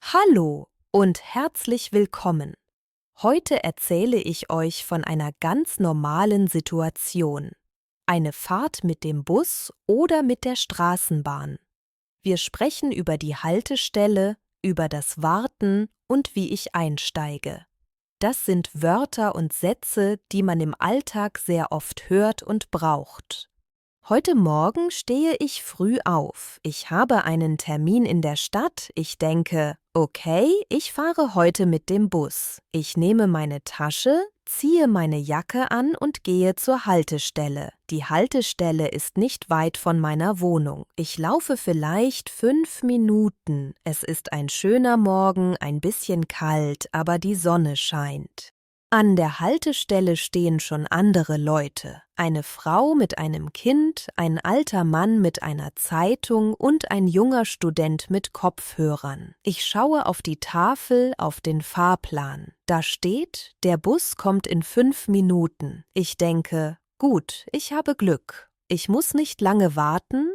Hallo und herzlich willkommen. Heute erzähle ich euch von einer ganz normalen Situation. Eine Fahrt mit dem Bus oder mit der Straßenbahn. Wir sprechen über die Haltestelle, über das Warten und wie ich einsteige. Das sind Wörter und Sätze, die man im Alltag sehr oft hört und braucht. Heute Morgen stehe ich früh auf. Ich habe einen Termin in der Stadt. Ich denke, okay, ich fahre heute mit dem Bus. Ich nehme meine Tasche, ziehe meine Jacke an und gehe zur Haltestelle. Die Haltestelle ist nicht weit von meiner Wohnung. Ich laufe vielleicht 5 Minuten. Es ist ein schöner Morgen, ein bisschen kalt, aber die Sonne scheint. An der Haltestelle stehen schon andere Leute. Eine Frau mit einem Kind, ein alter Mann mit einer Zeitung und ein junger Student mit Kopfhörern. Ich schaue auf die Tafel, auf den Fahrplan. Da steht, der Bus kommt in 5 Minuten. Ich denke, gut, ich habe Glück. Ich muss nicht lange warten.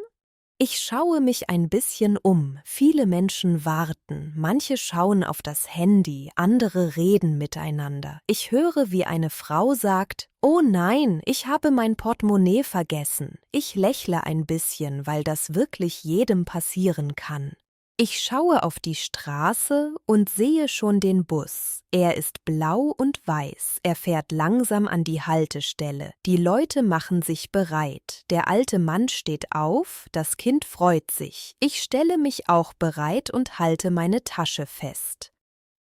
Ich schaue mich ein bisschen um. Viele Menschen warten. Manche schauen auf das Handy, andere reden miteinander. Ich höre, wie eine Frau sagt, »Oh nein, ich habe mein Portemonnaie vergessen.« Ich lächle ein bisschen, weil das wirklich jedem passieren kann. Ich schaue auf die Straße und sehe schon den Bus. Er ist blau und weiß. Er fährt langsam an die Haltestelle. Die Leute machen sich bereit. Der alte Mann steht auf, das Kind freut sich. Ich stelle mich auch bereit und halte meine Tasche fest.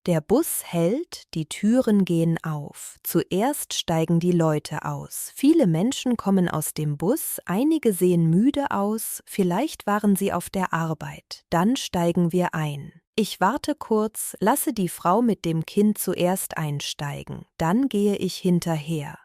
Der Bus hält, die Türen gehen auf. Zuerst steigen die Leute aus. Viele Menschen kommen aus dem Bus, einige sehen müde aus, vielleicht waren sie auf der Arbeit. Dann steigen wir ein. Ich warte kurz, lasse die Frau mit dem Kind zuerst einsteigen. Dann gehe ich hinterher.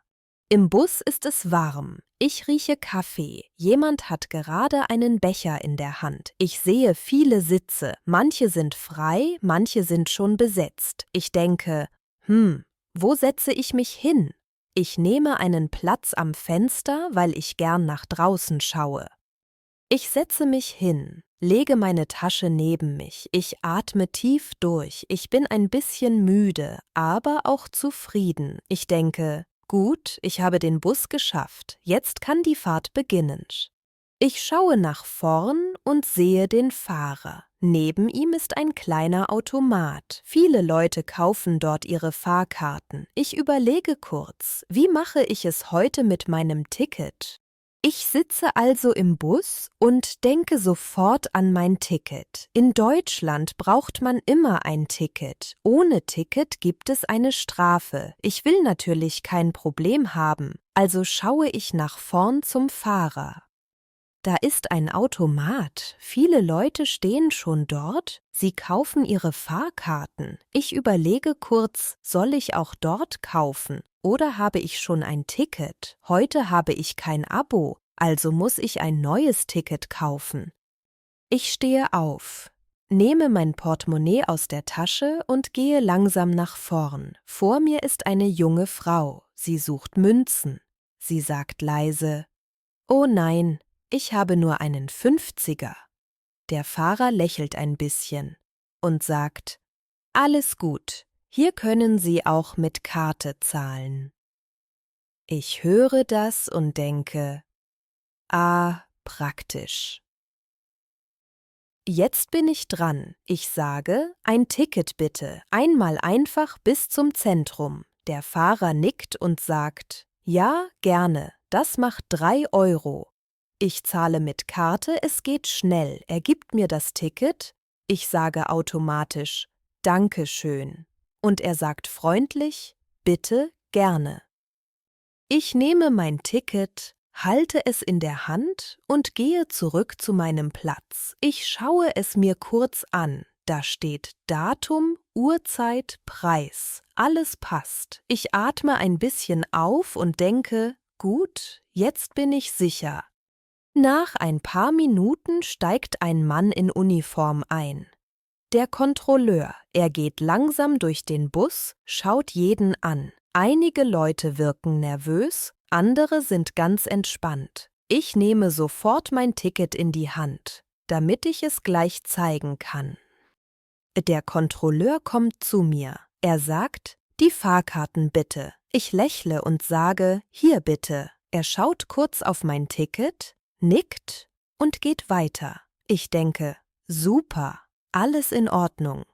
Im Bus ist es warm. Ich rieche Kaffee. Jemand hat gerade einen Becher in der Hand. Ich sehe viele Sitze. Manche sind frei, manche sind schon besetzt. Ich denke, wo setze ich mich hin? Ich nehme einen Platz am Fenster, weil ich gern nach draußen schaue. Ich setze mich hin, lege meine Tasche neben mich. Ich atme tief durch. Ich bin ein bisschen müde, aber auch zufrieden. Ich denke, gut, ich habe den Bus geschafft. Jetzt kann die Fahrt beginnen. Ich schaue nach vorn und sehe den Fahrer. Neben ihm ist ein kleiner Automat. Viele Leute kaufen dort ihre Fahrkarten. Ich überlege kurz, wie mache ich es heute mit meinem Ticket? Ich sitze also im Bus und denke sofort an mein Ticket. In Deutschland braucht man immer ein Ticket. Ohne Ticket gibt es eine Strafe. Ich will natürlich kein Problem haben, also schaue ich nach vorn zum Fahrer. Da ist ein Automat. Viele Leute stehen schon dort. Sie kaufen ihre Fahrkarten. Ich überlege kurz, soll ich auch dort kaufen? Oder habe ich schon ein Ticket? Heute habe ich kein Abo, also muss ich ein neues Ticket kaufen. Ich stehe auf, nehme mein Portemonnaie aus der Tasche und gehe langsam nach vorn. Vor mir ist eine junge Frau. Sie sucht Münzen. Sie sagt leise, »Oh nein, ich habe nur einen 50er. Der Fahrer lächelt ein bisschen und sagt, »Alles gut, hier können Sie auch mit Karte zahlen.« Ich höre das und denke, praktisch. Jetzt bin ich dran. Ich sage, ein Ticket bitte, einmal einfach bis zum Zentrum. Der Fahrer nickt und sagt, ja, gerne, das macht 3 Euro. Ich zahle mit Karte, es geht schnell. Er gibt mir das Ticket. Ich sage automatisch, Dankeschön. Und er sagt freundlich, bitte, gerne. Ich nehme mein Ticket, halte es in der Hand und gehe zurück zu meinem Platz. Ich schaue es mir kurz an. Da steht Datum, Uhrzeit, Preis. Alles passt. Ich atme ein bisschen auf und denke, gut, jetzt bin ich sicher. Nach ein paar Minuten steigt ein Mann in Uniform ein. Der Kontrolleur, er geht langsam durch den Bus, schaut jeden an. Einige Leute wirken nervös, andere sind ganz entspannt. Ich nehme sofort mein Ticket in die Hand, damit ich es gleich zeigen kann. Der Kontrolleur kommt zu mir. Er sagt, die Fahrkarten bitte. Ich lächle und sage, hier bitte. Er schaut kurz auf mein Ticket, nickt und geht weiter. Ich denke, super, alles in Ordnung.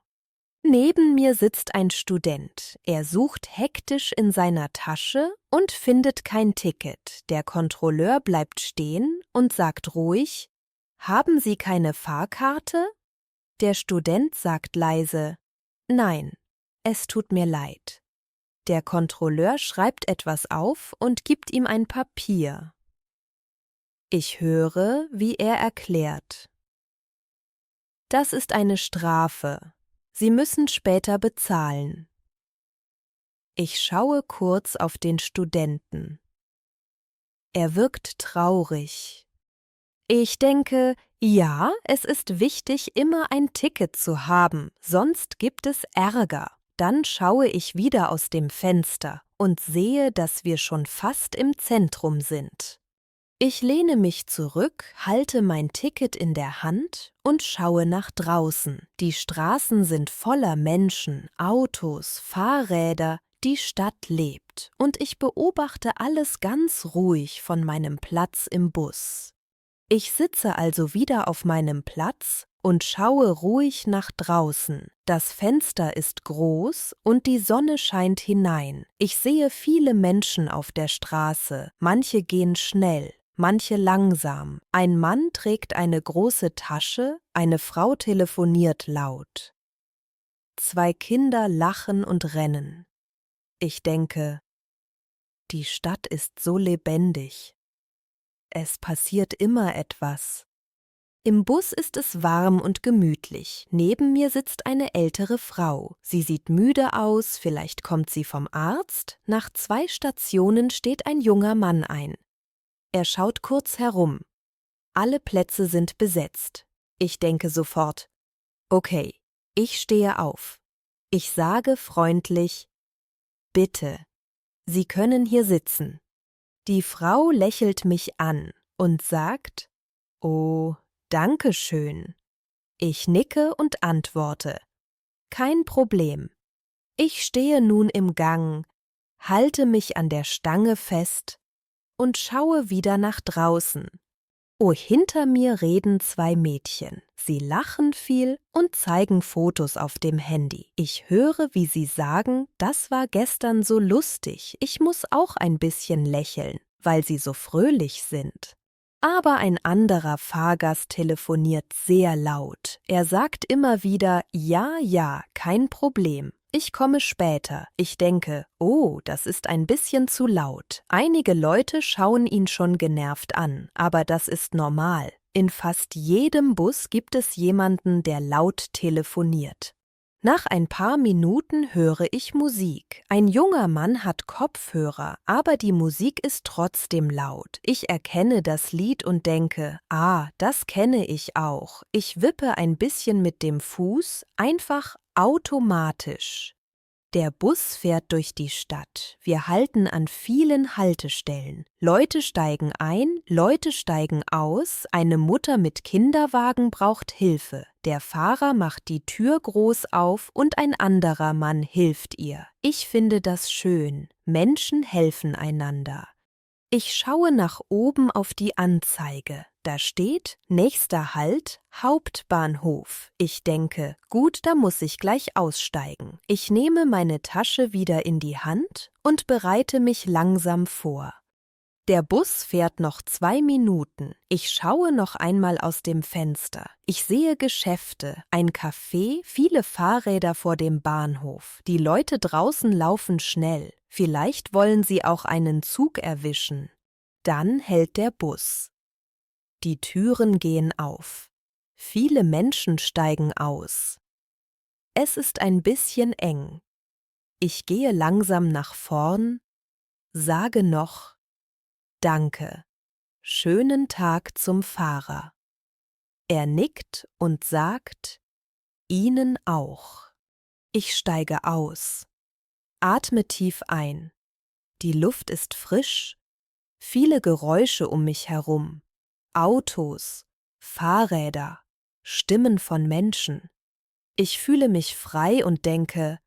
Neben mir sitzt ein Student. Er sucht hektisch in seiner Tasche und findet kein Ticket. Der Kontrolleur bleibt stehen und sagt ruhig, haben Sie keine Fahrkarte? Der Student sagt leise, nein, es tut mir leid. Der Kontrolleur schreibt etwas auf und gibt ihm ein Papier. Ich höre, wie er erklärt. Das ist eine Strafe. Sie müssen später bezahlen. Ich schaue kurz auf den Studenten. Er wirkt traurig. Ich denke, ja, es ist wichtig, immer ein Ticket zu haben, sonst gibt es Ärger. Dann schaue ich wieder aus dem Fenster und sehe, dass wir schon fast im Zentrum sind. Ich lehne mich zurück, halte mein Ticket in der Hand und schaue nach draußen. Die Straßen sind voller Menschen, Autos, Fahrräder, die Stadt lebt und ich beobachte alles ganz ruhig von meinem Platz im Bus. Ich sitze also wieder auf meinem Platz und schaue ruhig nach draußen. Das Fenster ist groß und die Sonne scheint hinein. Ich sehe viele Menschen auf der Straße, manche gehen schnell, manche langsam. Ein Mann trägt eine große Tasche, eine Frau telefoniert laut. 2 Kinder lachen und rennen. Ich denke, die Stadt ist so lebendig. Es passiert immer etwas. Im Bus ist es warm und gemütlich. Neben mir sitzt eine ältere Frau. Sie sieht müde aus, vielleicht kommt sie vom Arzt. Nach 2 Stationen steht ein junger Mann ein. Er schaut kurz herum. Alle Plätze sind besetzt. Ich denke sofort, okay, ich stehe auf. Ich sage freundlich, bitte, Sie können hier sitzen. Die Frau lächelt mich an und sagt, oh, danke schön. Ich nicke und antworte, kein Problem. Ich stehe nun im Gang, halte mich an der Stange fest und schaue wieder nach draußen. Oh, hinter mir reden 2 Mädchen. Sie lachen viel und zeigen Fotos auf dem Handy. Ich höre, wie sie sagen, das war gestern so lustig, ich muss auch ein bisschen lächeln, weil sie so fröhlich sind. Aber ein anderer Fahrgast telefoniert sehr laut. Er sagt immer wieder, ja, kein Problem. Ich komme später. Ich denke, oh, das ist ein bisschen zu laut. Einige Leute schauen ihn schon genervt an, aber das ist normal. In fast jedem Bus gibt es jemanden, der laut telefoniert. Nach ein paar Minuten höre ich Musik. Ein junger Mann hat Kopfhörer, aber die Musik ist trotzdem laut. Ich erkenne das Lied und denke, das kenne ich auch. Ich wippe ein bisschen mit dem Fuß, einfach automatisch. Der Bus fährt durch die Stadt. Wir halten an vielen Haltestellen. Leute steigen ein, Leute steigen aus. Eine Mutter mit Kinderwagen braucht Hilfe. Der Fahrer macht die Tür groß auf und ein anderer Mann hilft ihr. Ich finde das schön. Menschen helfen einander. Ich schaue nach oben auf die Anzeige. Da steht, nächster Halt, Hauptbahnhof. Ich denke, gut, da muss ich gleich aussteigen. Ich nehme meine Tasche wieder in die Hand und bereite mich langsam vor. Der Bus fährt noch 2 Minuten. Ich schaue noch einmal aus dem Fenster. Ich sehe Geschäfte, ein Café, viele Fahrräder vor dem Bahnhof. Die Leute draußen laufen schnell. Vielleicht wollen sie auch einen Zug erwischen. Dann hält der Bus. Die Türen gehen auf. Viele Menschen steigen aus. Es ist ein bisschen eng. Ich gehe langsam nach vorn, sage noch Danke. Schönen Tag zum Fahrer. Er nickt und sagt, Ihnen auch. Ich steige aus. Atme tief ein. Die Luft ist frisch, viele Geräusche um mich herum. Autos, Fahrräder, Stimmen von Menschen. Ich fühle mich frei und denke,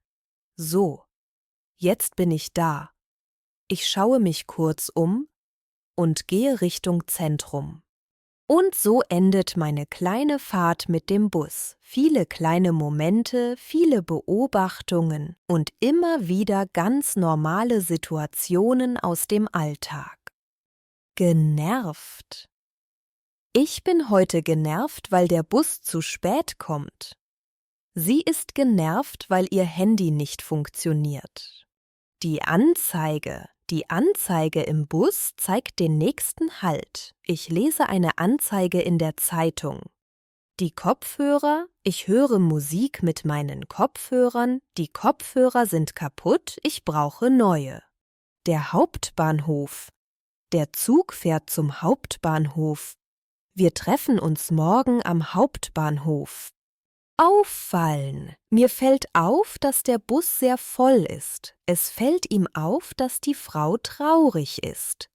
so, jetzt bin ich da. Ich schaue mich kurz um und gehe Richtung Zentrum. Und so endet meine kleine Fahrt mit dem Bus. Viele kleine Momente, viele Beobachtungen und immer wieder ganz normale Situationen aus dem Alltag. Genervt. Ich bin heute genervt, weil der Bus zu spät kommt. Sie ist genervt, weil ihr Handy nicht funktioniert. Die Anzeige im Bus zeigt den nächsten Halt. Ich lese eine Anzeige in der Zeitung. Die Kopfhörer, ich höre Musik mit meinen Kopfhörern. Die Kopfhörer sind kaputt, ich brauche neue. Der Hauptbahnhof. Der Zug fährt zum Hauptbahnhof. Wir treffen uns morgen am Hauptbahnhof. Auffallen. Mir fällt auf, dass der Bus sehr voll ist. Es fällt ihm auf, dass die Frau traurig ist.